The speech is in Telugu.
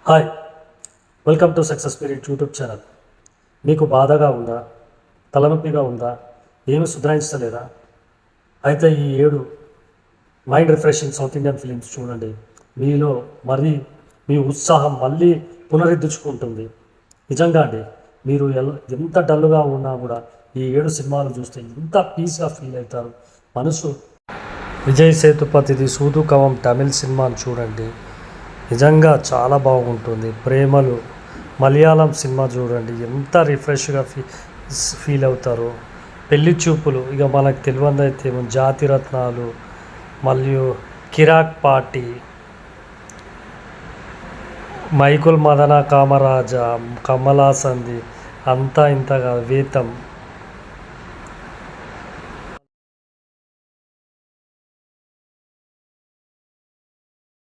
Hi, welcome to success spirit YouTube channel. మీకు బాధగా ఉందా, తలనొప్పిగా ఉందా, ఏమి సుధరాయించలేదా? అయితే ఈ 7 mind refreshing south Indian films చూడండి. మీలో మరీ మీ ఉత్సాహం మళ్ళీ పునరుద్ధరించుకుంటుంది. నిజంగా అండి, మీరు ఎంత డల్గా ఉన్నా కూడా ఈ 7 సినిమాలు చూస్తే ఎంత పీస్గా ఫీల్ అవుతారు. మనసు విజయ్ సేతుపతిది సూదు కవం తమిళ్ సినిమాను చూడండి, నిజంగా చాలా బాగుంటుంది. ప్రేమలు మలయాళం సినిమా చూడండి, ఎంత రిఫ్రెష్గా ఫీల్ అవుతారు. పెళ్లి చూపులు ఇక మనకు తెలియదైతే జాతిరత్నాలు, మరియు కిరాక్ పార్టీ, మైకుల్ మదన కామరాజ, కమలాసంది, అంతా ఇంతగా వేతం,